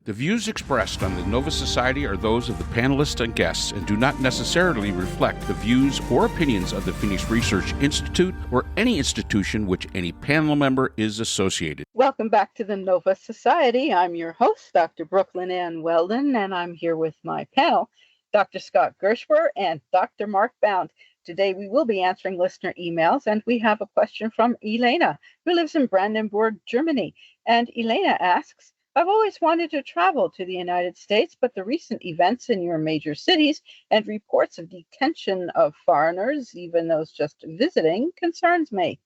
The views expressed on the Nova Society are those of the panelists and guests and do not necessarily reflect the views or opinions of the Phoenix Research Institute or any institution which any panel member is associated. Welcome back to the Nova Society. I'm your host, Dr. Brooklyn Ann Weldon, and I'm here with my panel, Dr. Scott Gershwer and Dr. Mark Bound. Today we will be answering listener emails, and we have a question from Elena, who lives in Brandenburg, Germany. And Elena asks, I've always wanted to travel to the United States, but the recent events in your major cities and reports of detention of foreigners, even those just visiting, concerns me.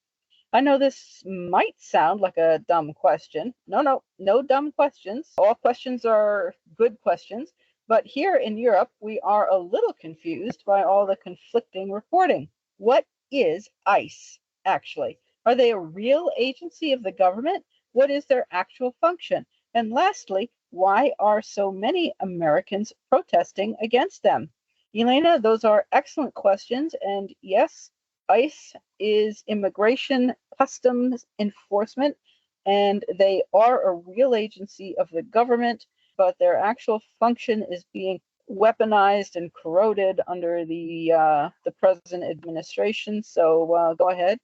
I know this might sound like a dumb question. No dumb questions. All questions are good questions. But here in Europe, we are a little confused by all the conflicting reporting. What is ICE, actually? Are they a real agency of the government? What is their actual function? And lastly, why are so many Americans protesting against them? Elena, those are excellent questions. And yes, ICE is Immigration Customs Enforcement, and they are a real agency of the government, but their actual function is being weaponized and corroded under the present administration. So go ahead,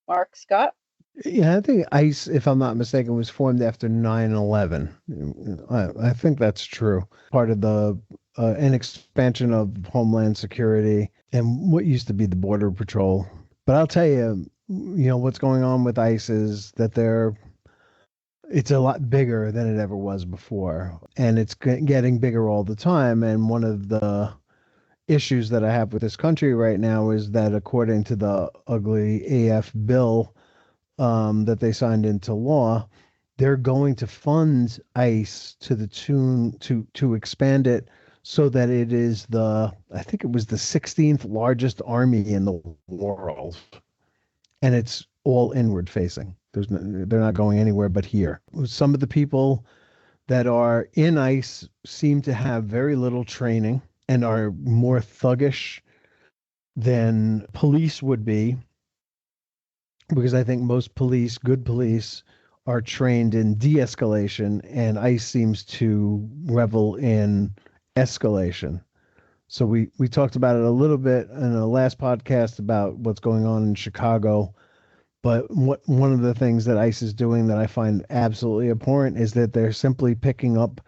Mark, Scott. Yeah, I think ICE, if I'm not mistaken, was formed after 9/11. I think that's true. Part of an expansion of Homeland Security and what used to be the Border Patrol. But I'll tell you, what's going on with ICE is that it's a lot bigger than it ever was before, and it's getting bigger all the time. And one of the issues that I have with this country right now is that according to the ugly AF bill that they signed into law, they're going to fund ICE to the tune to expand it so that it is I think it was the 16th largest army in the world, and it's all inward facing. They're not going anywhere but here. Some of the people that are in ICE seem to have very little training and are more thuggish than police would be, because I think most good police, are trained in de-escalation, and ICE seems to revel in escalation. So we talked about it a little bit in the last podcast about what's going on in Chicago. But one of the things that ICE is doing that I find absolutely abhorrent is that they're simply picking up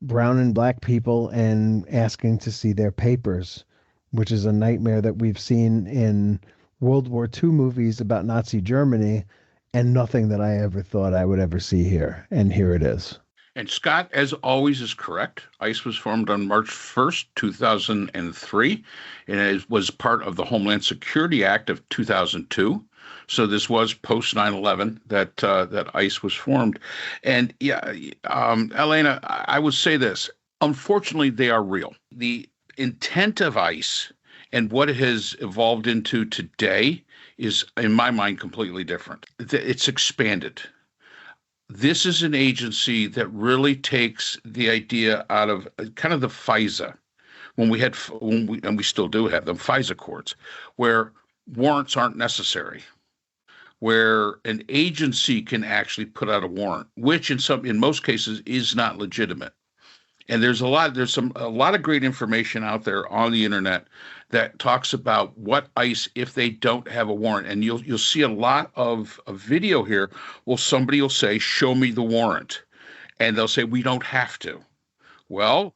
brown and black people and asking to see their papers, which is a nightmare that we've seen in World War II movies about Nazi Germany, and nothing that I ever thought I would ever see here. And here it is. And Scott, as always, is correct. ICE was formed on March 1st, 2003, and it was part of the Homeland Security Act of 2002. So this was post 9/11 that ICE was formed. And yeah, Elena, I would say this. Unfortunately, they are real. The intent of ICE and what it has evolved into today is, in my mind, completely different. It's expanded. This is an agency that really takes the idea out of kind of the FISA, and we still do have them, FISA courts, where warrants aren't necessary, where an agency can actually put out a warrant, which in most cases is not legitimate. And there's a lot of great information out there on the internet that talks about what ICE, if they don't have a warrant, and you'll see a lot of a video here. Well, somebody will say, "Show me the warrant," and they'll say, "We don't have to." Well,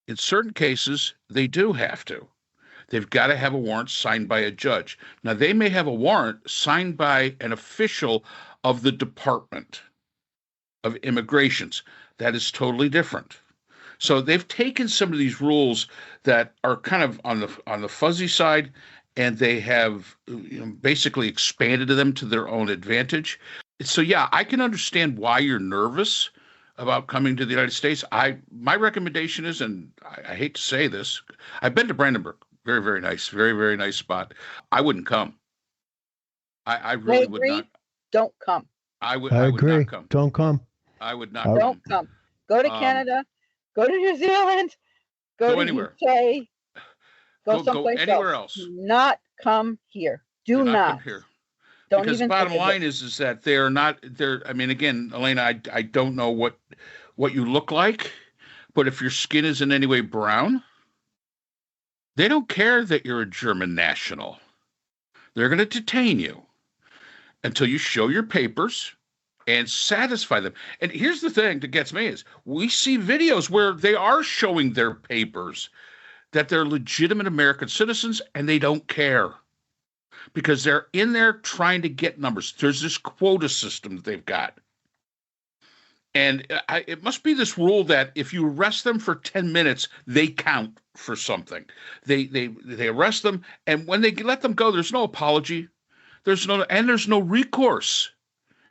in certain cases, they do have to. They've got to have a warrant signed by a judge. Now, they may have a warrant signed by an official of the Department of Immigrations. That is totally different. So they've taken some of these rules that are kind of on the fuzzy side, and they have basically expanded them to their own advantage. So yeah, I can understand why you're nervous about coming to the United States. My recommendation is, and I hate to say this, I've been to Brandenburg. Very, very nice. Very, very nice spot. I wouldn't come. I really would not. Don't come. I agree. Would not come. Don't come. I would not. Don't come. Go to Canada. Go to New Zealand. Go to anywhere. UK. Go someplace anywhere else. Do not come here. Do not come here. Don't because even the bottom line is that they're not there. I mean, again, Elena, I don't know what you look like. But if your skin is in any way brown, they don't care that you're a German national. They're going to detain you until you show your papers and satisfy them. And here's the thing that gets me is we see videos where they are showing their papers that they're legitimate American citizens and they don't care because they're in there trying to get numbers. There's this quota system that they've got. And it must be this rule that if you arrest them for 10 minutes, they count for something. They arrest them, and when they let them go, there's no apology. There's no recourse.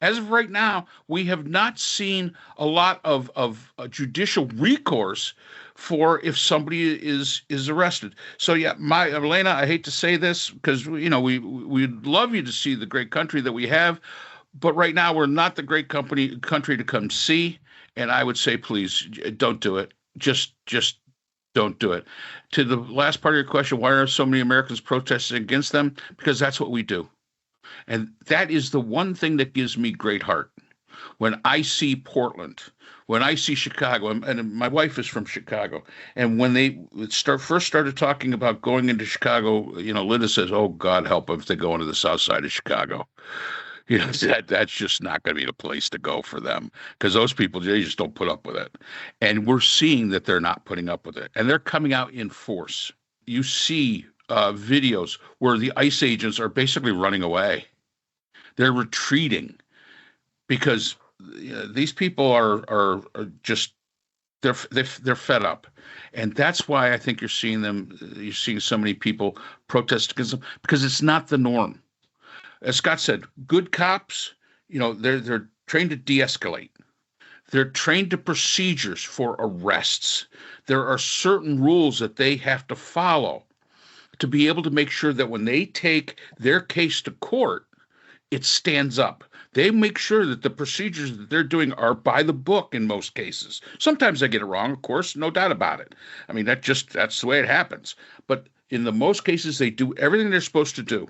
As of right now, we have not seen a lot of judicial recourse for if somebody is arrested. So yeah, Elena, I hate to say this because we'd love you to see the great country that we have, but right now we're not the great country to come see. And I would say, please don't do it. Just don't do it. To the last part of your question, why are so many Americans protesting against them? Because that's what we do. And that is the one thing that gives me great heart. When I see Portland, when I see Chicago, and my wife is from Chicago, and when they first started talking about going into Chicago, Linda says, "Oh, God help them if they go into the south side of Chicago." That's just not going to be the place to go for them because those people, they just don't put up with it. And we're seeing that they're not putting up with it, and they're coming out in force. You see videos where the ICE agents are basically running away. They're retreating because these people are just they're fed up, and that's why I think you're seeing so many people protest against them because it's not the norm. As Scott said, good cops, they're trained to de-escalate. They're trained to procedures for arrests. There are certain rules that they have to follow to be able to make sure that when they take their case to court, it stands up. They make sure that the procedures that they're doing are by the book in most cases. Sometimes they get it wrong, of course, no doubt about it. I mean, that's the way it happens. But in the most cases, they do everything they're supposed to do.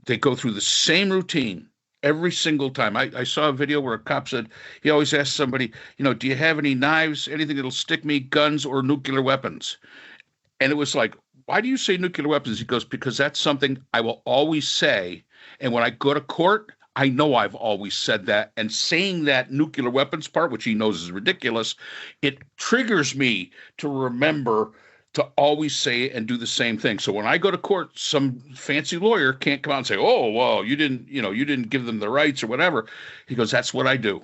They go through the same routine every single time. I saw a video where a cop said he always asks somebody, do you have any knives, anything that'll stick me, guns or nuclear weapons? And it was like, why do you say nuclear weapons? He goes, because that's something I will always say. And when I go to court, I know I've always said that. And saying that nuclear weapons part, which he knows is ridiculous, it triggers me to remember to always say it and do the same thing. So when I go to court, some fancy lawyer can't come out and say, "Oh, well, you didn't give them the rights or whatever." He goes, "That's what I do."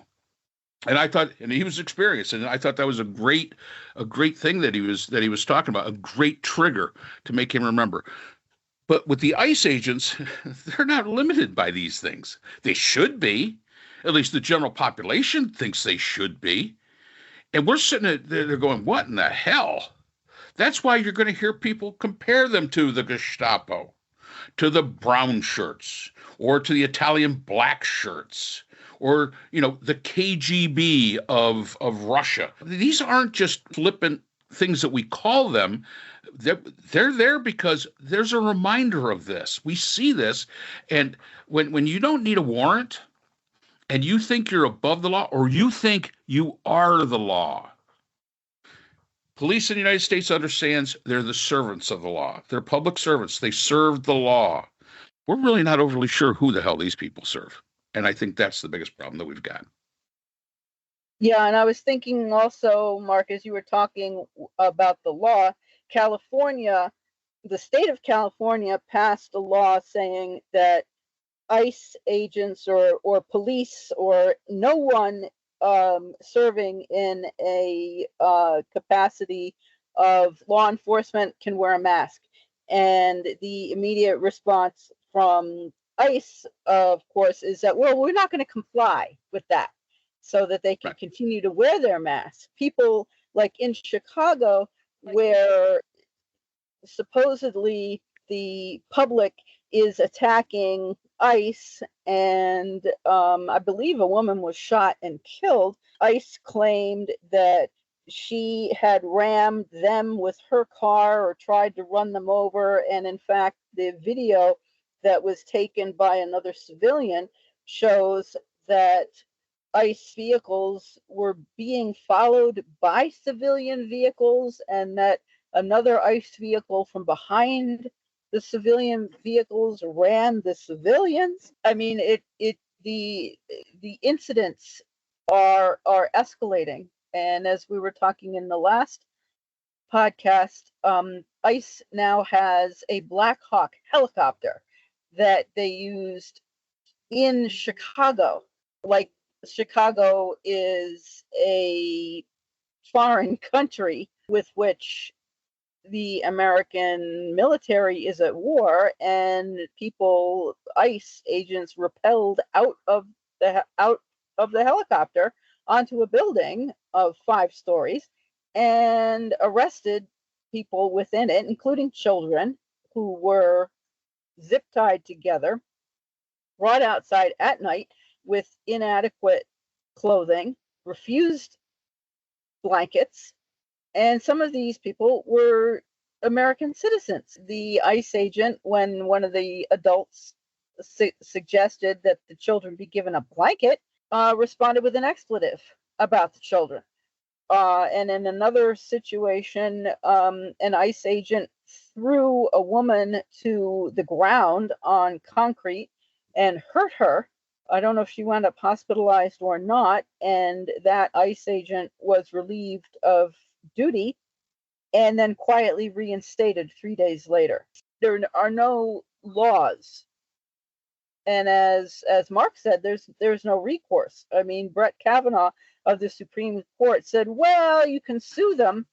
And I thought, and he was experienced, and I thought that was a great thing that he was talking about, a great trigger to make him remember. But with the ICE agents, they're not limited by these things. They should be. At least the general population thinks they should be. And we're sitting there going, what in the hell? That's why you're going to hear people compare them to the Gestapo, to the brown shirts, or to the Italian black shirts, or, the KGB of Russia. These aren't just flippant things that we call them. They're there because there's a reminder of this. We see this, and when you don't need a warrant and you think you're above the law or you think you are the law, police in the United States understands they're the servants of the law. They're public servants. They serve the law. We're really not overly sure who the hell these people serve. And I think that's the biggest problem that we've got. Yeah, and I was thinking also, Mark, as you were talking about the law, California, the state of California passed a law saying that ICE agents or police or no one serving in a capacity of law enforcement can wear a mask. And the immediate response from ICE, of course, is that, well, we're not going to comply with that so that they can continue to wear their masks. People like in Chicago, where supposedly the public is attacking ICE, and I believe a woman was shot and killed. ICE claimed that she had rammed them with her car or tried to run them over, and in fact, the video that was taken by another civilian shows that ICE vehicles were being followed by civilian vehicles, and that another ICE vehicle from behind the civilian vehicles ran the civilians. I mean, the incidents are escalating. And as we were talking in the last podcast, ICE now has a Black Hawk helicopter that they used in Chicago. Like, Chicago is a foreign country with which the American military is at war, and ICE agents, repelled out of the helicopter onto a building of 5 stories and arrested people within it, including children who were zip tied together, brought outside at night with inadequate clothing, refused blankets, and some of these people were American citizens. The ICE agent, when one of the adults suggested that the children be given a blanket, responded with an expletive about the children. And in another situation, an ICE agent threw a woman to the ground on concrete and hurt her. I don't know if she wound up hospitalized or not, and that ICE agent was relieved of duty and then quietly reinstated 3 days later. There are no laws. And as Mark said, there's no recourse. I mean, Brett Kavanaugh of the Supreme Court said, well, you can sue them,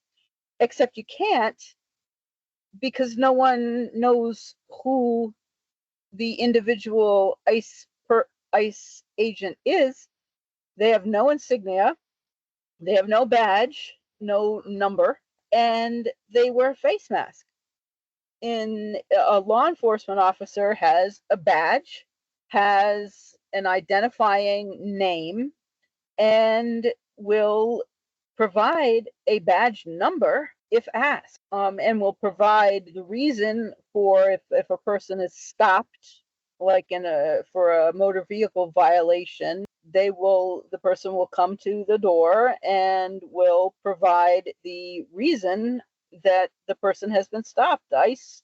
except you can't, because no one knows who the individual ICE agent is. They have no insignia, they have no badge, no number, and they wear a face mask. A law enforcement officer has a badge, has an identifying name, and will provide a badge number if asked, and will provide the reason for if a person is stopped, like for a motor vehicle violation. The person will come to the door and will provide the reason that the person has been stopped. ICE,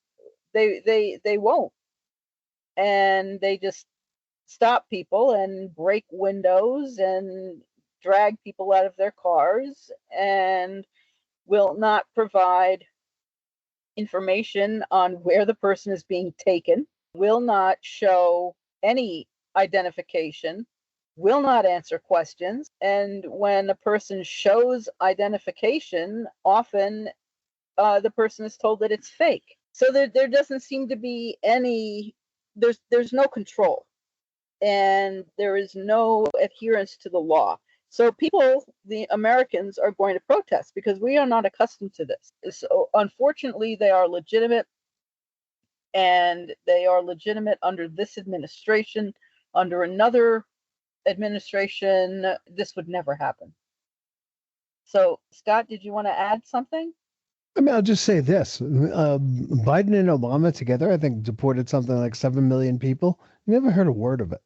they won't, and they just stop people and break windows and drag people out of their cars, and will not provide information on where the person is being taken, will not show any identification, will not answer questions. And when a person shows identification, often the person is told that it's fake. So there doesn't seem to be there's no control, and there is no adherence to the law. So the Americans, are going to protest because we are not accustomed to this. So unfortunately, they are legitimate, and they are legitimate under this administration. Under another administration, this would never happen. So, Scott, did you want to add something? I mean, I'll just say this. Biden and Obama together, I think, deported something like 7 million people. You never heard a word of it.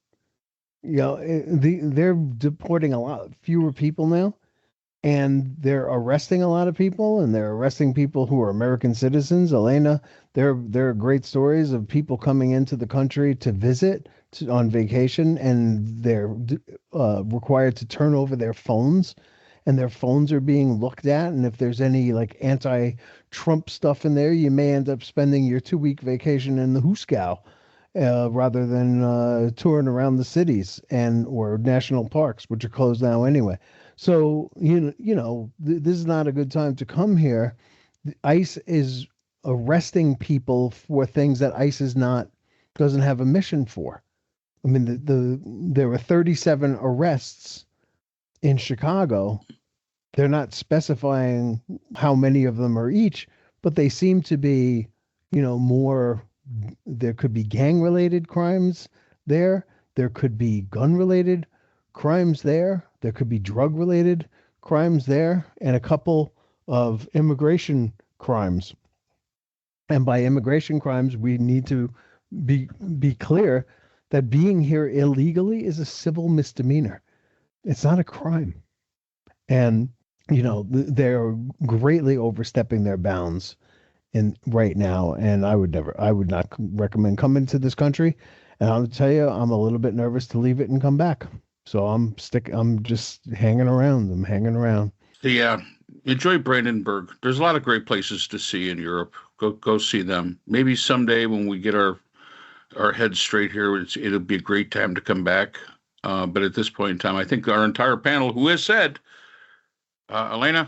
You know, they're deporting a lot fewer people now, and they're arresting a lot of people, and they're arresting people who are American citizens. Elena, there are great stories of people coming into the country to visit on vacation, and they're required to turn over their phones, and their phones are being looked at. And if there's any like anti-Trump stuff in there, you may end up spending your 2-week vacation in the Huskow. Rather than touring around the cities or national parks, which are closed now anyway. So this is not a good time to come here. ICE is arresting people for things that ICE doesn't have a mission for. I mean, there were 37 arrests in Chicago. They're not specifying how many of them are each, but they seem to be, more. There could be gang-related crimes there. There could be gun-related crimes there. There could be drug-related crimes there, and a couple of immigration crimes. And by immigration crimes, we need to be clear that being here illegally is a civil misdemeanor. It's not a crime. And, they're greatly overstepping their bounds in right now. And I would not recommend coming to this country. And I'll tell you, I'm a little bit nervous to leave it and come back. So I'm just hanging around. I'm hanging around. Yeah. Enjoy Brandenburg. There's a lot of great places to see in Europe. Go see them. Maybe someday when we get our heads straight here, it'll be a great time to come back. But at this point in time, I think our entire panel, who has said, Elena,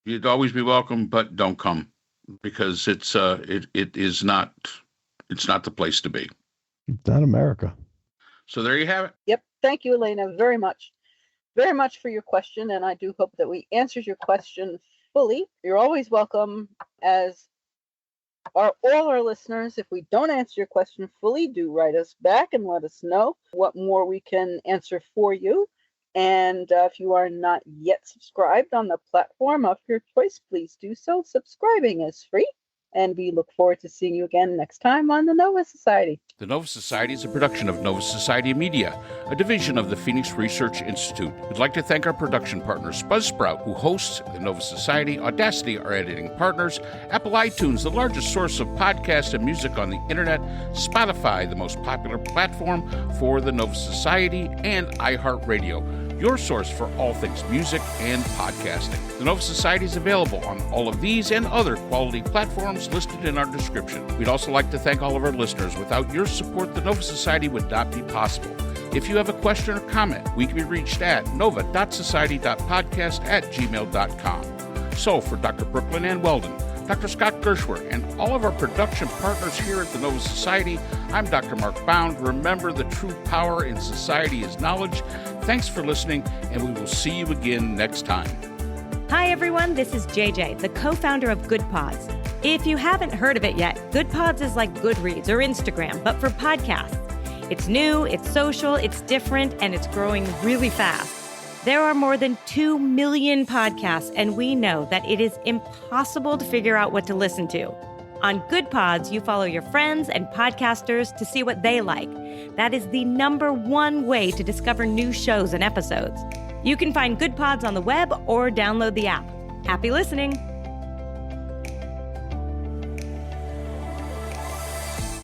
you'd always be welcome, but don't come, because it is not the place to be. It's not America. So there you have it. Yep. Thank you, Elena, very much for your question. And I do hope that we answered your question fully. You're always welcome, as are all our listeners. If we don't answer your question fully, do write us back and let us know what more we can answer for you. And if you are not yet subscribed on the platform of your choice, please do so. Subscribing is free. And we look forward to seeing you again next time on the Nova Society. The Nova Society is a production of Nova Society Media, a division of the Phoenix Research Institute. We'd like to thank our production partners, Buzzsprout, who hosts the Nova Society, Audacity, our editing partners, Apple iTunes, the largest source of podcasts and music on the internet, Spotify, the most popular platform for the Nova Society, and iHeartRadio, your source for all things music and podcasting. The Nova Society is available on all of these and other quality platforms listed in our description. We'd also like to thank all of our listeners. Without your support, the Nova Society would not be possible. If you have a question or comment, we can be reached at nova.society.podcast@gmail.com. So for Dr. Brooklyn Ann Weldon, Dr. Scott Gershwer, and all of our production partners here at the Nova Society, I'm Dr. Mark Bound. Remember, the true power in society is knowledge. Thanks for listening, and we will see you again next time. Hi, everyone. This is JJ, the co-founder of Good Pods. If you haven't heard of it yet, Good Pods is like Goodreads or Instagram, but for podcasts. It's new, it's social, it's different, and it's growing really fast. There are more than 2 million podcasts, and we know that it is impossible to figure out what to listen to. On Good Pods, you follow your friends and podcasters to see what they like. That is the #1 way to discover new shows and episodes. You can find Good Pods on the web or download the app. Happy listening!